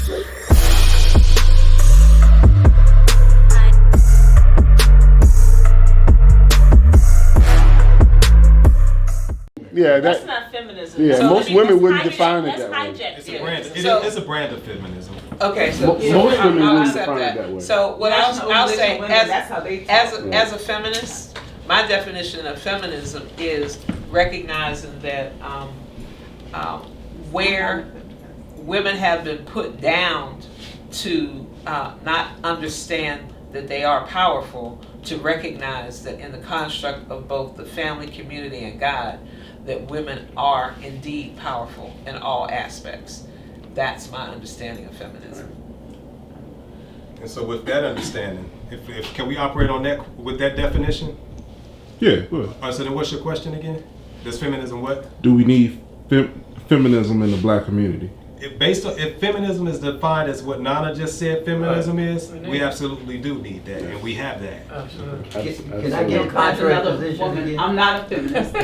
Yeah, that's not feminism. Yeah, so most women wouldn't define it that way. It's a brand. It's a brand of feminism. Okay, so most women I'll wouldn't accept define that. it that way. So what I'll say that's how they as a feminist, my definition of feminism is recognizing that where women have been put down to not understand that they are powerful, to recognize that in the construct of both the family, community, and God, that women are indeed powerful in all aspects. That's my understanding of feminism. And so with that understanding, if can we operate on that with that definition? Yeah, good. All right, so then what's your question again? Does feminism what? Do we need feminism in the black community? If feminism is defined as what Nana just said feminism is, we absolutely do need that, and we have that. Can I give a contrary position again? I'm not a feminist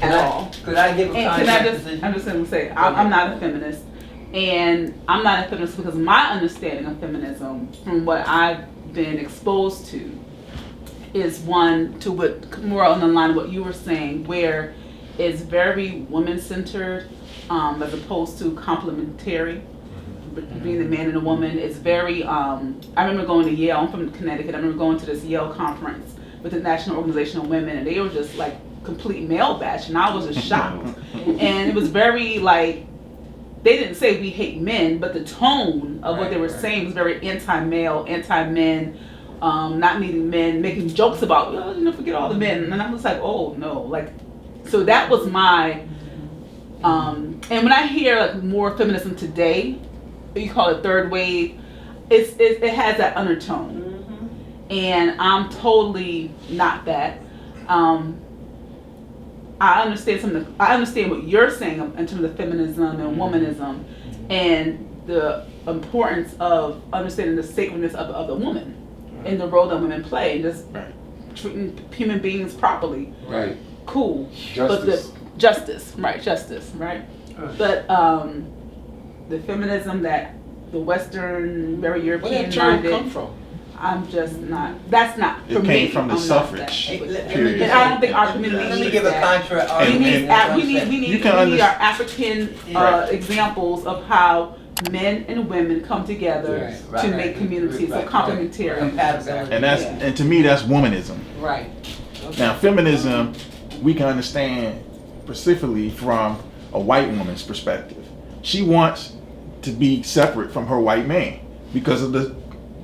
at all. Could I give a contrary position? I'm just going to say, I'm not a feminist. And I'm not a feminist because my understanding of feminism, from what I've been exposed to, is one to what more on the line of what you were saying, where it's very woman-centered, as opposed to complementary, being the man and the woman. It's very, I remember going to Yale, I'm from Connecticut, I remember going to this Yale conference with the National Organization of Women, and they were just like complete male bash, and I was just shocked. And it was very like, they didn't say we hate men, but the tone of what they were saying was very anti-male, anti-men, not needing men, making jokes about, forget all the men. And I was like, oh no, like, so that was my, and when I hear like more feminism today, you call it third wave, it has that undertone, and I'm totally not that. I understand what you're saying in terms of feminism and womanism, and the importance of understanding the sacredness of the woman and the role that women play, and just treating human beings properly. Right. Cool. Justice. But justice, right? But the feminism that the Western, very European minded. Come from? I'm just not. That's not for me. It came from the suffrage. And I don't think our community Let me needs give a that. contrary. We need our African examples of how men and women come together to make communities so complementary. And to me that's womanism. Right. Okay. Now feminism, we can understand specifically from a white woman's perspective. She wants to be separate from her white man because of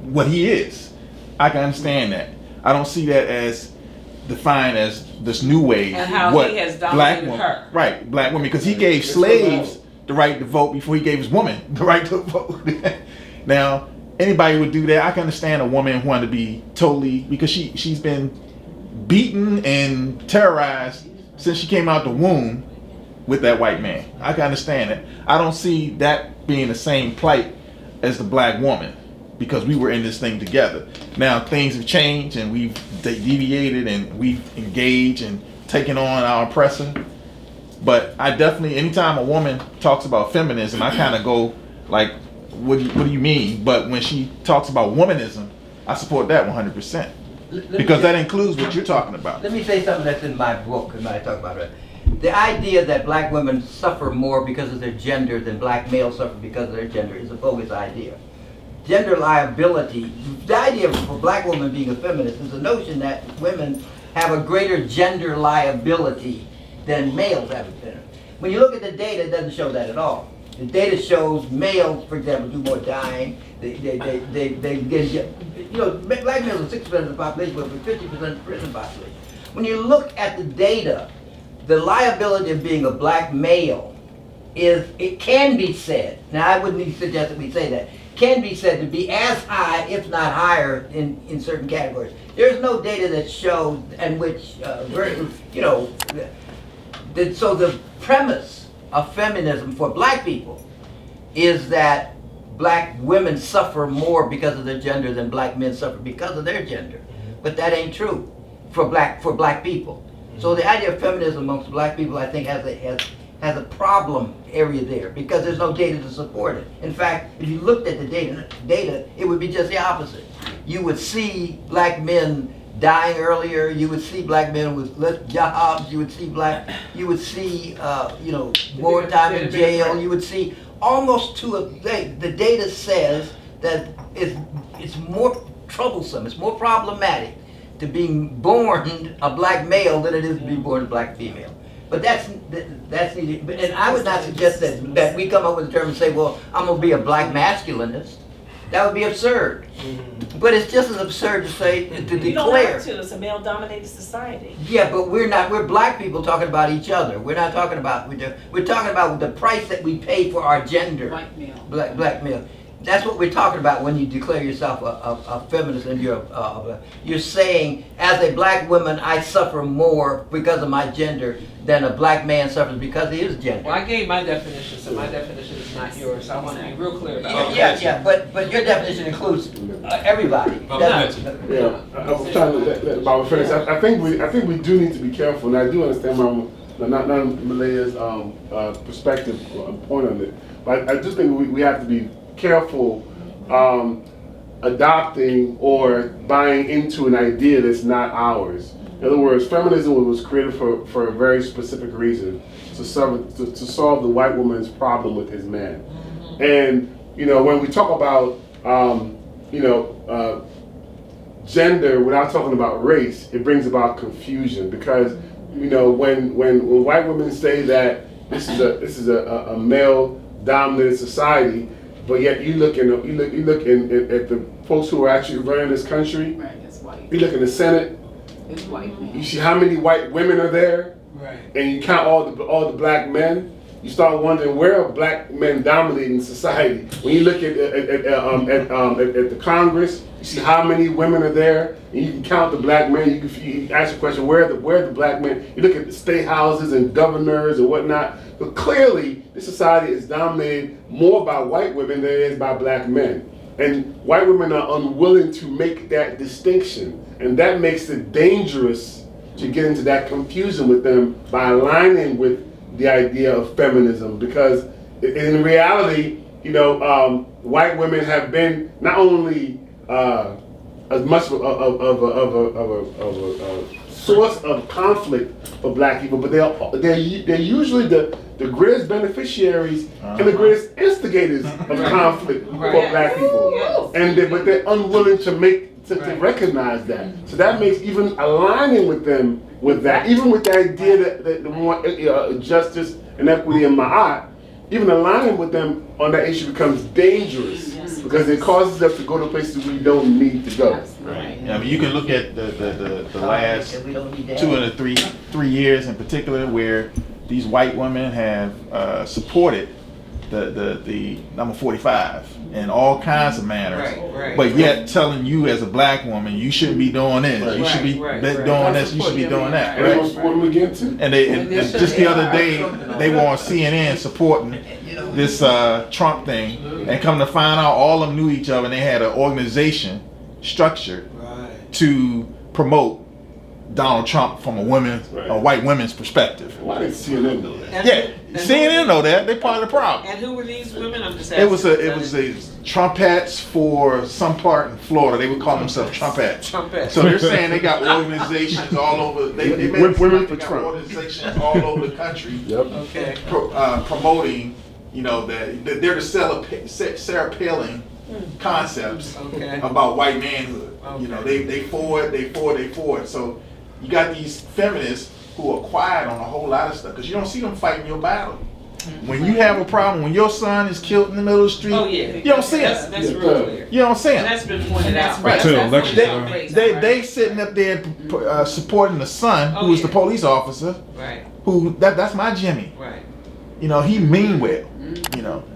what he is. I can understand that. I don't see that as defined as this new wave. And how what he has black dominated woman, her. right? Black women, because he gave slaves the right to vote before he gave his woman the right to vote. Now, anybody would do that. I can understand a woman who wanted to be totally, because she's been beaten and terrorized since she came out the womb with that white man. I can understand it. I don't see that being the same plight as the black woman, because we were in this thing together. Now things have changed and we've deviated and we've engaged and taken on our oppressor. But I definitely, anytime a woman talks about feminism, I kind of go like, what do you mean? But when she talks about womanism, I support that 100%. Because that includes what you're talking about. Let me say something that's in my book when I talk about it. The idea that black women suffer more because of their gender than black males suffer because of their gender is a bogus idea. Gender liability, the idea for a black woman being a feminist is the notion that women have a greater gender liability than males have. When you look at the data, it doesn't show that at all. The data shows males, for example, do more dying. They get, black males are 6% of the population, but 50% of the prison population. When you look at the data, the liability of being a black male it can be said, now I wouldn't even suggest that we say that, can be said to be as high, if not higher, in certain categories. There's no data that shows, and which, so the premise of feminism for black people is that black women suffer more because of their gender than black men suffer because of their gender. But that ain't true for black people. So the idea of feminism amongst black people, I think, has a problem area there because there's no data to support it. In fact, if you looked at the data, it would be just the opposite. You would see black men dying earlier. You would see black men with less jobs. You would see more time in jail. You would see almost the data says that it's more troublesome, it's more problematic to being born a black male than it is to be born a black female. But that's needed. And I would not suggest that we come up with a term and say, well, I'm going to be a black masculinist. That would be absurd. But it's just as absurd to say, to declare. You don't have to. It's a male-dominated society. Yeah, but we're not. We're black people talking about each other. We're not talking about. We're talking about the price that we pay for our gender. White male. Black male. That's what we're talking about when you declare yourself a feminist, and you're saying, as a black woman, I suffer more because of my gender than a black man suffers because of his gender. Well, I gave my definition, so my definition is not yours. So I want to be real clear about that. Yeah, but your definition includes everybody. Yeah, I was trying to let Barbara finish. I think we do need to be careful, and I do understand not Malaya's perspective point on it, but I just think we have to be careful adopting or buying into an idea that's not ours. In other words, feminism was created for a very specific reason, to solve the white woman's problem with his man. And when we talk about gender without talking about race, it brings about confusion, because when white women say that this is a male dominated society, but yet you look at the folks who are actually running this country. Right, it's white. You look in the Senate. It's white. You see how many white women are there, Right. and you count all the black men. You start wondering, where are black men dominating society? When you look at the Congress, you see how many women are there, and you can count the black men. You can ask the question, where are the black men? You look at the state houses and governors and whatnot. But clearly, this society is dominated more by white women than it is by black men. And white women are unwilling to make that distinction. And that makes it dangerous to get into that confusion with them by aligning with the idea of feminism. Because in reality, white women have been not only as much of a source of conflict for black people, but they're usually the greatest beneficiaries and the greatest instigators of conflict for black people. Yes. But they're unwilling to recognize that. So that makes even aligning with them with that, even with the idea that they want justice and equity in Ma'at, even aligning with them on that issue becomes dangerous, because it causes us to go to places we don't need to go. Right. I mean, you can look at the last 2 and 3 years in particular where these white women have supported the number 45 in all kinds of manners, Right. but yet telling you as a black woman, you shouldn't be doing this, you should be doing this, you should be doing that. And they don't support them again too. And just the other day, they were on CNN supporting this Trump thing, and come to find out all of them knew each other, and they had an organization structured to promote Donald Trump from a white women's perspective. Why did CNN know that? CNN know that. They part of the problem. And who were these women? I'm just asking. It was a Trumpettes for some part in Florida. They would call themselves Trumpettes. Trumpettes. So they're saying they got organizations all over. They Women for got Trump. organizations all over the country. Yep. Okay. Promoting, that they're the Sarah Palin concepts about white manhood. Okay. They forward. So you got these feminists who are quiet on a whole lot of stuff because you don't see them fighting your battle. When you have a problem, when your son is killed in the middle of the street, you don't see them. That's real clear. You don't see And them. that's been pointed out. Right. Till election time. They sitting up there supporting the son who was the police officer. Right. Who that's my Jimmy. Right. He mean well.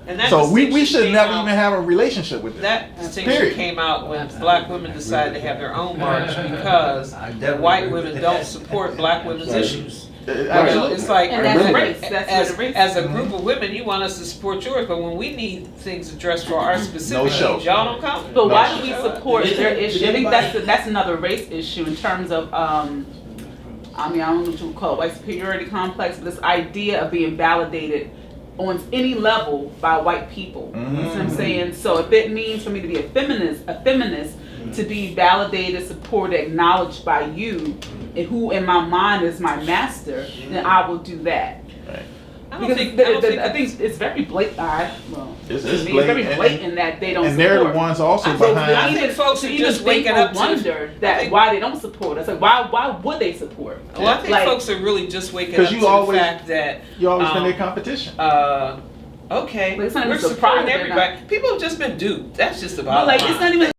And that So we distinction should came never out- even have a relationship with them. That distinction Period. came out when black women decided to have their own march because the white women don't support black women's issues. Absolutely. It's like, And that's race. That's where the race as a is. group of women, you want us to support yours, but when we need things addressed for our specific No show. needs, y'all don't come. But why do we support their issue? I think that's another race issue in terms of, I don't know what you would call it, white superiority complex, but this idea of being validated on any level by white people. You know what I'm saying? So if it means for me to be a feminist, to be validated, supported, acknowledged by you, and who in my mind is my master, then I will do that. Right. Because I think it's very blatant. It's It's very blatant, blatant that they don't and support. they're the ones also I think behind. folks are just waking up to- wonder I that think- why they don't support us. Like why would they support? Well, I think Like- folks are really just waking 'Cause up you to always- the fact that You always been um, their competition. Okay, But it's not we're even surprising supporting they're everybody. People have just been duped. That's just But about like it's not even